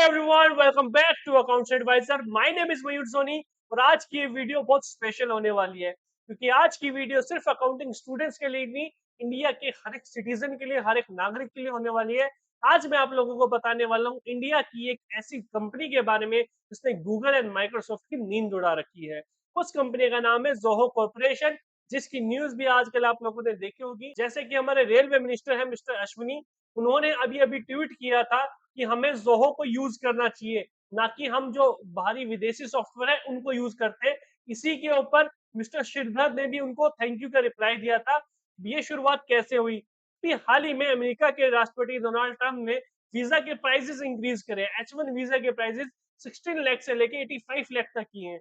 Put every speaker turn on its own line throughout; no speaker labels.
Everyone, welcome back to accounts adviser. My name is Mayur Soni और आज की ये वीडियो बहुत स्पेशल होने वाली है क्योंकि आज की वीडियो सिर्फ अकाउंटिंग स्टूडेंट्स के लिए नहीं, इंडिया के हर एक सिटीजन के लिए, हर एक नागरिक के लिए होने वाली है। आज मैं आप लोगों को बताने वाला हूँ इंडिया की एक ऐसी कंपनी के बारे में जिसने गूगल एंड माइक्रोसॉफ्ट की नींद उड़ा रखी है। उस कंपनी का नाम है जोहो कॉर्पोरेशन, जिसकी न्यूज भी आजकल आप लोगों ने देखी होगी। जैसे कि हमारे रेलवे मिनिस्टर है मिस्टर अश्विनी, उन्होंने अभी अभी ट्वीट किया था कि हमें जोहो को यूज करना चाहिए, ना कि हम जो बाहरी विदेशी सॉफ्टवेयर है उनको यूज करते हैं। इसी के ऊपर मिस्टर श्रीधर ने भी उनको थैंक यू का रिप्लाई दिया था। ये शुरुआत कैसे हुई? हाल ही में अमेरिका के राष्ट्रपति डोनाल्ड ट्रंप ने वीजा के प्राइसेस इंक्रीज करे। H1 वीजा के प्राइसेस 16 लाख से लेके 85 लाख तक किए हैं।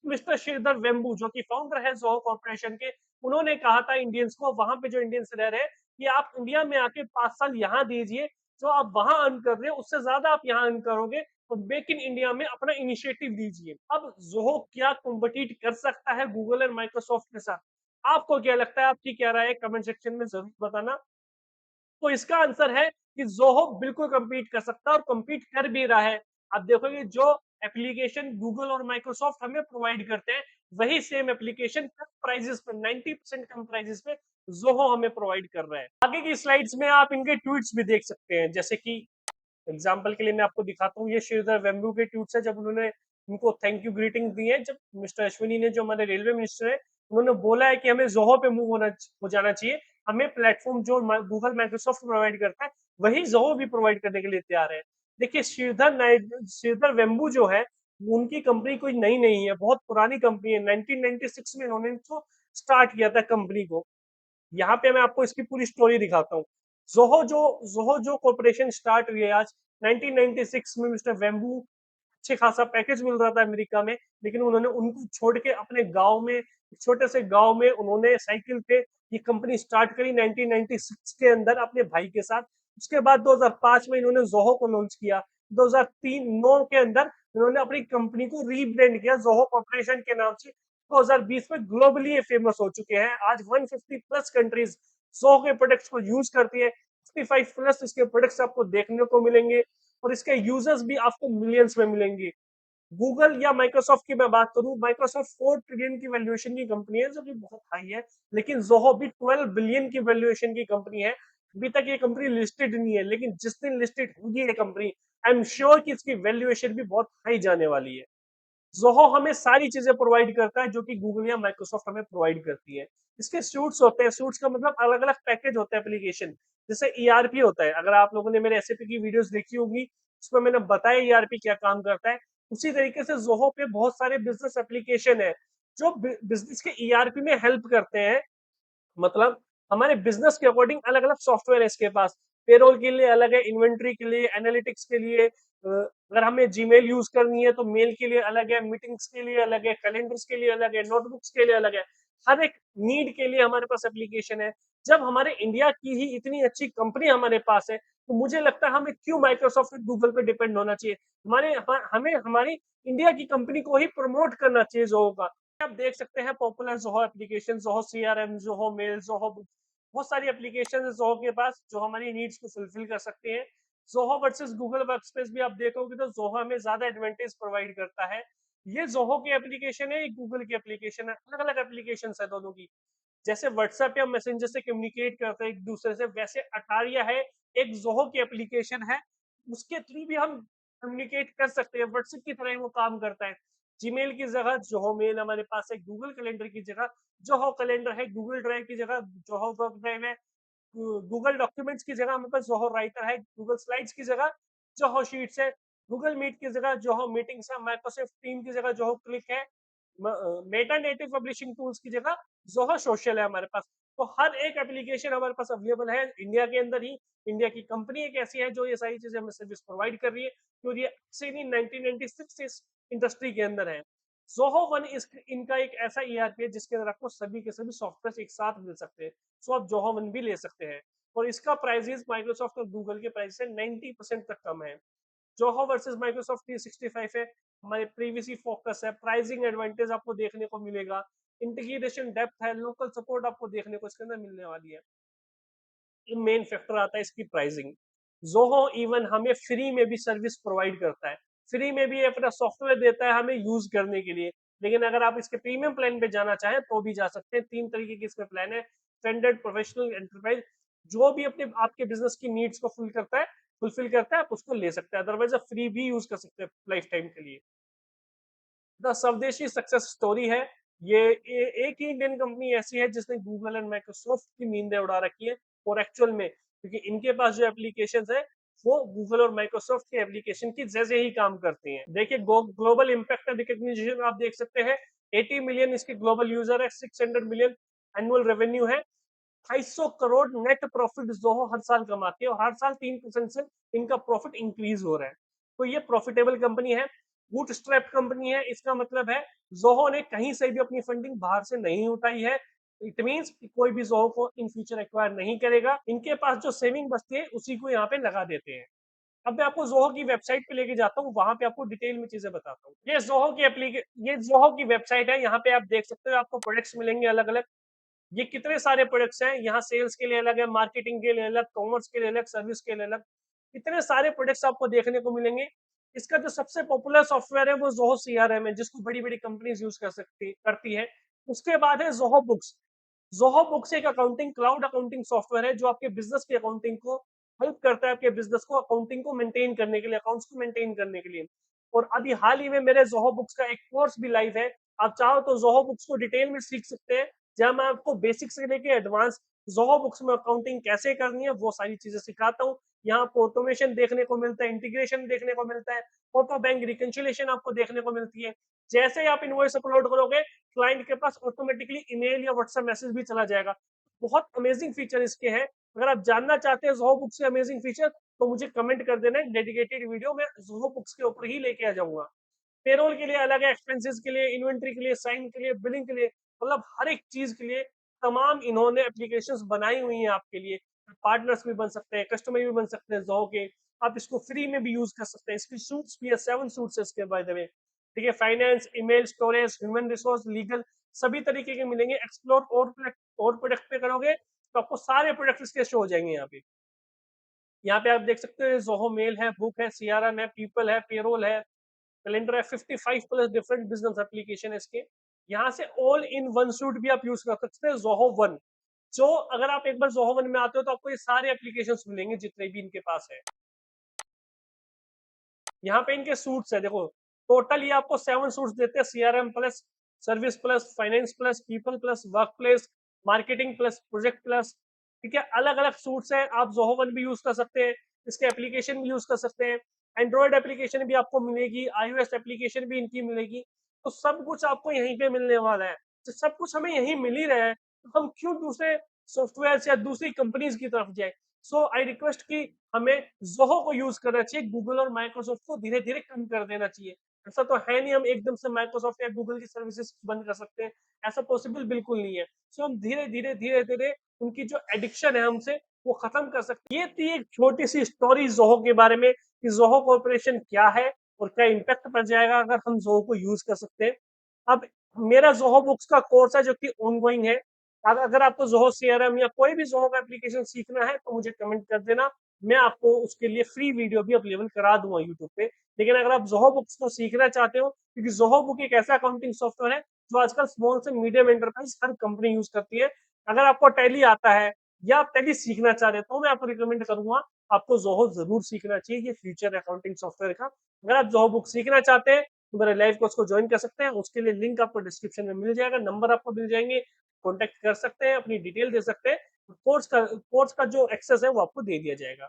मिस्टर श्रीधर वेम्बू जो कि फाउंडर है जोहो कॉर्पोरेशन के, उन्होंने कहा था इंडियंस को, वहां पे जो इंडियंस रह रहे हैं, कि आप इंडिया में आके 5 साल यहाँ दीजिए, जो आप वहां अर्न कर रहे हो उससे ज्यादा आप यहाँ अर्न करोगे, तो मेक इन इंडिया में अपना इनिशिएटिव दीजिए। अब जोहो क्या कॉम्पिटिट कर सकता है गूगल और माइक्रोसॉफ्ट के साथ? आपको क्या लगता है? आपकी क्या राय है? कमेंट सेक्शन में जरूर बताना। तो इसका आंसर है कि जोहो बिल्कुल compete कर सकता है और compete कर भी रहा है। आप देखोगे जो एप्लीकेशन गूगल और माइक्रोसॉफ्ट हमें प्रोवाइड करते हैं, वही सेम एप्लीकेशन कम प्राइसेस पे, 90% कम प्राइसेस पे जोहो हमें प्रोवाइड कर रहा है। आगे की स्लाइड्स में आप इनके ट्वीट्स भी देख सकते हैं। जैसे कि एग्जाम्पल के लिए मैं आपको दिखाता हूँ, ये श्रीधर वेम्बू के ट्वीट्स है, जब उन्होंने उनको थैंक यू ग्रीटिंग दी है। जब मिस्टर अश्विनी ने, जो हमारे रेलवे मिनिस्टर है, उन्होंने बोला है कि हमें जोहो पे मूव हो जाना चाहिए, हमें प्लेटफॉर्म जो गूगल माइक्रोसॉफ्ट प्रोवाइड करता है वही जोहो भी प्रोवाइड करने के लिए तैयार है। देखिए श्रीधर वेम्बू जो है, उनकी कंपनी कोई नई नहीं है, बहुत पुरानी कंपनी है। 1996 में उन्होंने इसको स्टार्ट किया था कंपनी को। यहाँ पे मैं आपको इसकी पूरी स्टोरी दिखाता हूँ। जोहो जो कॉर्पोरेशन स्टार्ट हुई है आज 1996 में। मिस्टर वेम्बू, अच्छे खासा पैकेज मिल रहा था अमेरिका में, लेकिन उन्होंने उनको छोड़ के अपने गांव में, छोटे से गांव में, उन्होंने साइकिल पे ये कंपनी स्टार्ट करी 1996 के अंदर अपने भाई के साथ। उसके बाद 2005 में इन्होंने जोहो को लॉन्च किया। 2003-9 के अंदर इन्होंने अपनी कंपनी को रीब्रांड किया जोहो कॉर्पोरेशन के नाम से। 2020 में ग्लोबली ये फेमस हो चुके हैं। आज 150 प्लस कंट्रीज जोहो के प्रोडक्ट्स को यूज करती है। 65 प्लस इसके प्रोडक्ट्स आपको देखने को मिलेंगे और इसके यूजर्स भी आपको मिलियंस में मिलेंगे। गूगल या माइक्रोसॉफ्ट की मैं बात करूं, माइक्रोसॉफ्ट 4 ट्रिलियन की वैल्यूएशन की कंपनी है, जो कि बहुत हाई है। लेकिन जोहो भी 12 बिलियन की वैल्यूएशन की कंपनी है। अभी तक ये कंपनी लिस्टेड नहीं है, लेकिन जिस दिन लिस्टेड होगी ये कंपनी, आई एम श्योर कि इसकी वैल्यूएशन भी बहुत हाई जाने वाली है। जोहो हमें सारी चीजें प्रोवाइड करता है जो कि गूगल या माइक्रोसॉफ्ट हमें प्रोवाइड करती है। इसके सूट्स होते हैं, सूट्स का मतलब अलग अलग पैकेज होता है एप्लीकेशन। जैसे ईआरपी होता है, अगर आप लोगों ने मेरे एसएपी की वीडियोस देखी होगी, उसमें मैंने बताया ईआरपी क्या काम करता है। उसी तरीके से जोहो पे बहुत सारे बिजनेस एप्लीकेशन है जो बिजनेस के ईआरपी में हेल्प करते हैं। मतलब हमारे बिजनेस के अकॉर्डिंग अलग अलग सॉफ्टवेयर है इसके पास। पेरोल के लिए अलग है, इन्वेंट्री के लिए, एनालिटिक्स के लिए, अगर हमें जीमेल यूज करनी है तो मेल के लिए अलग है, मीटिंग्स के लिए अलग है, कैलेंडर्स के लिए अलग है, नोटबुक्स के लिए अलग है। हर एक नीड के लिए हमारे पास एप्लीकेशन है। जब हमारे इंडिया की ही इतनी अच्छी कंपनी हमारे पास है, तो मुझे लगता है हमें क्यों माइक्रोसॉफ्ट और गूगल पे डिपेंड होना चाहिए। हमें हमारी इंडिया की कंपनी को ही प्रमोट करना चाहिए जोहो का। आप देख सकते हैं popular Zoho application, Zoho CRM, Zoho mail, Zoho book, बहुत सारी एप्लीकेशन है जोहो के पास जो हमारी नीड्स को फुलफिल कर सकते हैं। जोहो वर्सेस गूगल वर्कस्पेस भी आप देखोगे तो जोहो हमें ज्यादा एडवांटेज प्रोवाइड करता है। ये जोहो की एप्लीकेशन है, ये गूगल की एप्लीकेशन है, अलग अलग एप्लीकेशन है दोनों की। जैसे व्हाट्सएप या मैसेंजर से कम्युनिकेट करते हैं एक दूसरे से, वैसे अटारिया है, एक जोहो की एप्लीकेशन है, उसके थ्रू भी हम कम्युनिकेट कर सकते हैं। व्हाट्सएप की तरह ही वो काम करता है। जीमेल की जगह जोहो मेल हमारे पास है, गूगल कैलेंडर की जगह जोहो कैलेंडर है, गूगल ड्राइव की जगह जोहो वर्क ड्राइव है, गूगल डॉक्यूमेंट्स की जगह हमारे पास जोहो राइटर है, गूगल स्लाइड्स की जगह जोहो शीट्स है, गूगल मीट की जगह जोहो मीटिंग्स है, माइक्रोसॉफ्ट टीम की जगह जोहो क्लिक है, मेटा नेटिव पब्लिशिंग टूल्स की जगह जोहो सोशल है हमारे पास। तो हर एक एप्लीकेशन हमारे पास अवेलेबल है इंडिया के अंदर ही। इंडिया की कंपनी एक ऐसी है जो ये सारी चीजें हमें सर्विस प्रोवाइड कर रही है, क्योंकि ये से 1996 इस इंडस्ट्री के अंदर है। जोहो वन इनका एक ऐसा ईआरपी है जिसके अंदर आपको सभी के सभी सॉफ्टवेयर एक साथ मिल सकते हैं। सो आप जोहो वन भी ले सकते हैं और इसका प्राइसेस माइक्रोसॉफ्ट और गूगल के प्राइस से 90% तक कम है। जोहो वर्सेस माइक्रोसॉफ्ट 365 है, हमारे प्रीवियस ही फोकस है। प्राइसिंग एडवांटेज आपको देखने को मिलेगा, इंटीग्रेशन डेप्थ है, लोकल सपोर्ट आपको देखने को इसके अंदर मिलने वाली है। ये मेन फैक्टर आता है इसकी प्राइसिंग। ज़ोहो इवन हमें फ्री में भी सर्विस प्रोवाइड करता है, फ्री में भी अपना सॉफ्टवेयर देता है हमें यूज़ करने के लिए। लेकिन अगर आप इसके प्रीमियम प्लान पे जाना चाहें तो भी जा सकते हैं। 3 तरीके के इसमें प्लान है, स्टैंडर्ड, प्रोफेशनल, एंटरप्राइज़। जो भी अपने आपके बिज़नेस की नीड्स को फुलफिल करता है, आप उसको ले सकते हैं। अदरवाइज़ आप फ्री भी यूज़ कर सकते हैं लाइफ टाइम के लिए। द स्वदेशी सक्सेस स्टोरी है। एक ही इंडियन कंपनी ऐसी है जिसने गूगल एंड माइक्रोसॉफ्ट की नींदें उड़ा रखी है, और एक्चुअल में क्योंकि इनके पास जो एप्लीकेशंस है वो गूगल और माइक्रोसॉफ्ट के एप्लीकेशन की जैसे ही काम करती हैं। देखिए ग्लोबल इम्पैक्ट एंड रिकग्निशन आप देख सकते हैं। 80 मिलियन इसके ग्लोबल यूजर है, 600 मिलियन एनुअल रेवेन्यू है, 250 करोड़ नेट प्रॉफिट जोहो हर साल कमाती है, और हर साल 3% से इनका प्रॉफिट इंक्रीज हो रहा है। तो ये प्रॉफिटेबल कंपनी है, बूटस्ट्रैप कंपनी है। इसका मतलब है जोहो ने कहीं से भी अपनी फंडिंग बाहर से नहीं उठाई है। इट मीन्स कोई भी जोहो को इन फ्यूचर एक्वायर नहीं करेगा, इनके पास जो सेविंग बचती है उसी को यहाँ पे लगा देते हैं। अब मैं आपको जोहो की वेबसाइट पे लेके जाता हूँ, वहां पे आपको डिटेल में चीजें बताता हूँ। ये जोहो की वेबसाइट है। यहाँ पे आप देख सकते हो, आपको प्रोडक्ट्स मिलेंगे अलग अलग। ये कितने सारे प्रोडक्ट्स हैं, यहाँ सेल्स के लिए अलग है, मार्केटिंग के लिए अलग, कॉमर्स के लिए अलग, सर्विस के लिए अलग। इतने सारे प्रोडक्ट्स आपको देखने को मिलेंगे। इसका जो सबसे पॉपुलर सॉफ्टवेयर है वो जोहो सीआरएम है, जिसको बड़ी बड़ी कंपनीज यूज करती है। उसके बाद है जोहो बुक्स। जोहो बुक्स एक अकाउंटिंग क्लाउड अकाउंटिंग सॉफ्टवेयर है, जो आपके बिजनेस की अकाउंटिंग को हेल्प करता है, आपके बिजनेस को अकाउंटिंग को मेंटेन करने के लिए, अकाउंट्स को मेंटेन करने के लिए। और अभी हाल ही में मेरे जोहो बुक्स का एक कोर्स भी लाइव है। आप चाहो तो जोहो बुक्स को डिटेल में सीख सकते हैं, जहां मैं आपको बेसिक से लेके एडवांस जोहो बुक्स में अकाउंटिंग कैसे करनी है वो सारी चीजें सिखाता हूँ। यहाँ आपको ऑटोमेशन देखने को मिलता है, इंटीग्रेशन देखने को मिलता है, ऑटो बैंक रिकंसिलिएशन आपको देखने को मिलती है। जैसे ही आप इनवॉइस अपलोड करोगे, क्लाइंट के पास ऑटोमेटिकली ईमेल या व्हाट्सएप मैसेज भी चला जाएगा। बहुत अमेजिंग फीचर इसके हैं। अगर आप जानना चाहते हैं जोहो बुक्स के अमेजिंग फीचर, तो मुझे कमेंट कर देना, एक डेडिकेटेड वीडियो मैं जोहो बुक्स के ऊपर ही लेके आ जाऊंगा। पेरोल के लिए अलग है, एक्सपेंसेस के लिए, इन्वेंट्री के लिए, साइन के लिए, बिलिंग के लिए, मतलब हर एक चीज के लिए तमाम इन्होंने एप्लीकेशंस बनाई हुई हैं आपके लिए। पार्टनर्स भी बन सकते हैं, कस्टमर भी बन सकते हैं जोहो के। आप इसको फ्री में भी यूज कर सकते हैं। इसकी सूट्स भी है, 7 सूट्स है इसके बाय द वे। ठीक है, finance, email, storage, human resource, legal, सभी तरीके के मिलेंगे। एक्सप्लोर और प्रोडक्ट पे करोगे तो आपको सारे प्रोडक्ट इसके शो हो जाएंगे यहाँ पे। यहाँ पे आप देख सकते हैं जोहो मेल है, बुक है, सीआरएम है, पीपल है, पेरोल है, कैलेंडर है, 55 प्लस डिफरेंट बिजनेस एप्लीकेशन है इसके। यहाँ से ऑल इन वन सूट भी आप यूज कर सकते हैं, जोहो वन। जो अगर आप एक बार जोहो वन में आते हो तो आपको ये सारे एप्लीकेशंस मिलेंगे जितने भी इनके पास है। यहाँ पे इनके सूट्स है, देखो टोटल ये आपको 7 सूट्स देते हैं। CRM plus, service plus, finance plus, people plus, work place, marketing plus, project plus. ठीक है, अलग अलग सूट्स हैं। आप जोहो वन भी यूज कर सकते हैं, इसके एप्लीकेशन भी यूज कर सकते हैं। एंड्रॉयड एप्लीकेशन भी आपको मिलेगी, iOS एप्लीकेशन भी इनकी मिलेगी। तो सब कुछ आपको यहीं पे मिलने वाला है। तो सब कुछ हमें यहीं मिल ही रहा है, तो हम क्यों दूसरे सॉफ्टवेयर या दूसरी कंपनीज की तरफ जाए। सो आई रिक्वेस्ट कि हमें जोहो को यूज करना चाहिए, गूगल और माइक्रोसॉफ्ट को धीरे धीरे कम कर देना चाहिए। ऐसा तो है नहीं हम एकदम से माइक्रोसॉफ्ट या गूगल की सर्विसेज बंद कर सकते हैं, ऐसा पॉसिबल बिल्कुल नहीं है। सो हम धीरे धीरे उनकी जो एडिक्शन है हमसे वो खत्म कर सकते हैं। ये थी एक छोटी सी स्टोरी जोहो के बारे में, कि जोहो कॉर्पोरेशन क्या है और क्या इम्पैक्ट पड़ जाएगा अगर हम जोहो को यूज कर सकते हैं। अब मेरा जोहो बुक्स का कोर्स है जो कि ऑनगोइंग है। अगर आपको जोहो सीआरएम या कोई भी जोहो का एप्लीकेशन सीखना है तो मुझे कमेंट कर देना, मैं आपको उसके लिए फ्री वीडियो भी अवेलेबल करा दूंगा यूट्यूब पे। लेकिन अगर आप जोहो बुक्स को सीखना चाहते हो, क्योंकि जोहो बुक एक ऐसा अकाउंटिंग सॉफ्टवेयर है जो आजकल स्मॉल से मीडियम एंटरप्राइज हर कंपनी यूज करती है। अगर आपको टैली आता है या आप टैली सीखना चाह रहे हो तो मैं आपको रिकमेंड करूंगा, आपको जोहो जरूर सीखना चाहिए। ये फ्यूचर अकाउंटिंग सॉफ्टवेयर का। अगर आप जोहो बुक सीखना चाहते हैं तो मेरे लाइव कोर्स को ज्वाइन कर सकते हैं। उसके लिए लिंक आपको डिस्क्रिप्शन में मिल जाएगा, नंबर आपको मिल जाएंगे, कॉन्टेक्ट कर सकते हैं, अपनी डिटेल दे सकते हैं। कोर्स का जो एक्सेस है वो आपको दे दिया जाएगा।